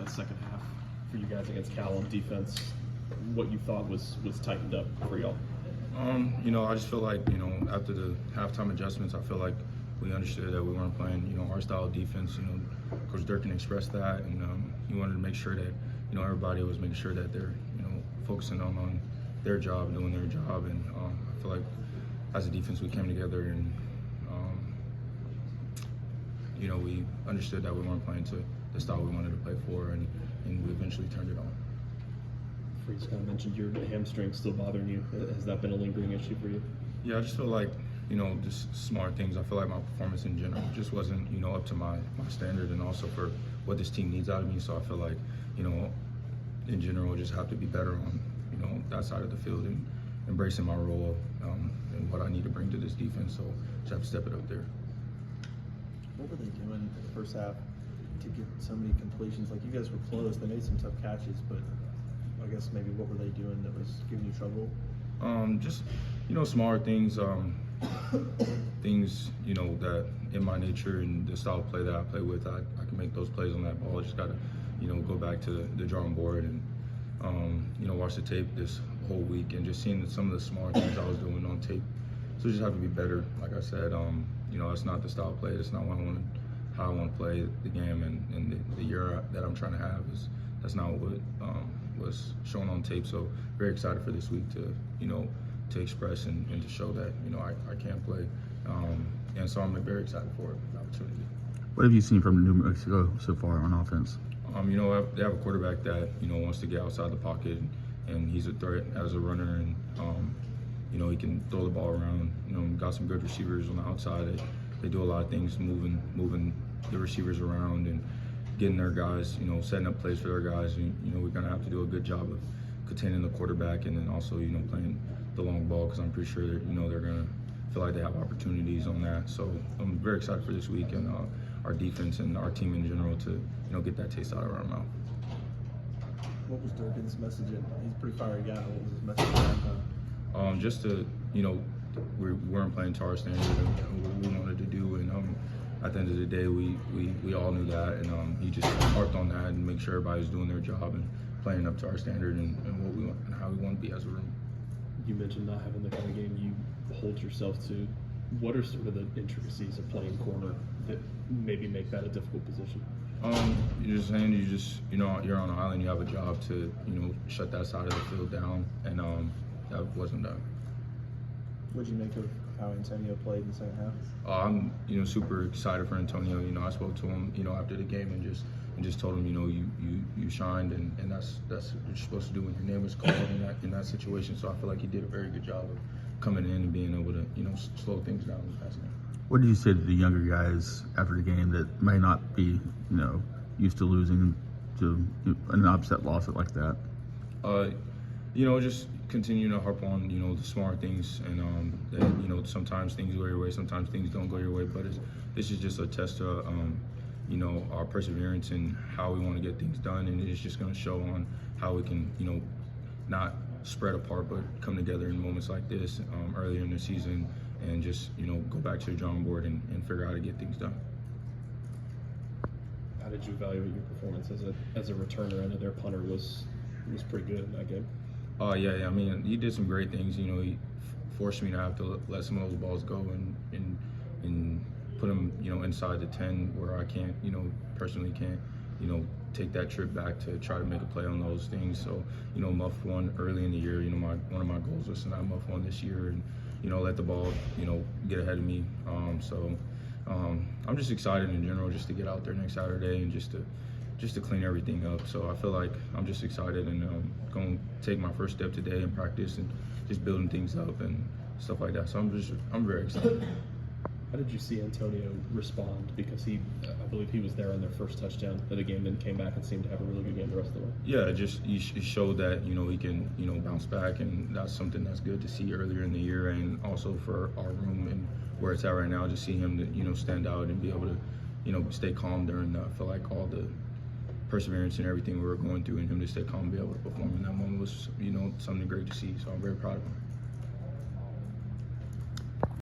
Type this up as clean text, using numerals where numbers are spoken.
that second half for you guys against Cal on defense? What you thought was tightened up for y'all? I just feel like, after the halftime adjustments, I feel like we understood that we weren't playing, our style of defense. Coach Durkin expressed that, and he wanted to make sure that, everybody was making sure that they're, focusing on their job, doing their job. And I feel like as a defense, we came together and, we understood that we weren't playing to the style we wanted to play for, and we eventually turned it on. Freeze kind of mentioned your hamstring still bothering you. Has that been a lingering issue for you? Yeah, I just feel like, just smart things. I feel like my performance in general just wasn't, up to my standard, and also for what this team needs out of me. So I feel like, in general, just have to be better on, that side of the field and embracing my role and what I need to bring to this defense. So just have to step it up there. What were they doing in the first half to get so many completions? Like, you guys were close. They made some tough catches, but I guess maybe what were they doing that was giving you trouble? Just, smaller things, things, that in my nature and the style of play that I play with, I can make those plays on that ball. I just got to, go back to the drawing board and, watch the tape this whole week and just seeing some of the smaller things I was doing on tape. So just have to be better. Like I said, that's not the style of play. That's not how I want to play the game, and the year that I'm trying to have that's not what was shown on tape. So very excited for this week to to express and to show that I can play, and so I'm very excited for the opportunity. What have you seen from New Mexico so far on offense? They have a quarterback that wants to get outside the pocket, and he's a threat as a runner, and he can throw the ball around. Got some good receivers on the outside. They do a lot of things, moving the receivers around and getting their guys, setting up plays for their guys. And, we're gonna have to do a good job of containing the quarterback, and then also, playing the long ball, because I'm pretty sure that, they're gonna feel like they have opportunities on that. So I'm very excited for this week and our defense and our team in general to, get that taste out of our mouth. What was Durkin's message? He's a pretty fiery guy. What was his message at that time? Just to, we weren't playing to our standard and what we wanted to do, and at the end of the day, we all knew that, and he just harped on that and make sure everybody was doing their job and playing up to our standard and what we want and how we want to be as a room. You mentioned not having the kind of game you hold yourself to. What are sort of the intricacies of playing corner that maybe make that a difficult position? You're just saying you're on an island. You have a job to shut that side of the field down, and that wasn't done. What did you make of how Antonio played in the second half? I'm super excited for Antonio. I spoke to him after the game and just told him you shined, and that's what you're supposed to do when your name is called in that situation. So I feel like he did a very good job of coming in and being able to slow things down in the passing game. What did you say to the younger guys after the game that may not be used to losing to an upset loss like that? Just continue to harp on the smart things, and that sometimes things go your way, sometimes things don't go your way, but this is just a test of our perseverance and how we want to get things done, and it's just going to show on how we can not spread apart but come together in moments like this earlier in the season, and just go back to the drawing board and figure out how to get things done. How did you evaluate your performance as a returner? I know their punter was pretty good in that game. Yeah. I mean, he did some great things. He forced me to have to let some of those balls go and put them, inside the 10 where I can't, personally can't, take that trip back to try to make a play on those things. So, muff one early in the year. One of my goals was to not muff one this year and, let the ball, get ahead of me. I'm just excited in general just to get out there next Saturday and just to clean everything up. So I feel like I'm just excited and going to take my first step today in practice and just building things up and stuff like that. So I'm very excited. How did you see Antonio respond? Because I believe he was there on their first touchdown of the game, then came back and seemed to have a really good game the rest of the way. Yeah, he showed that he can bounce back, and that's something that's good to see earlier in the year, and also for our room and where it's at right now, just see him to stand out and be able to stay calm during I feel like all the perseverance and everything we were going through, and him to stay calm and be able to perform in that moment was something great to see. So I'm very proud of him.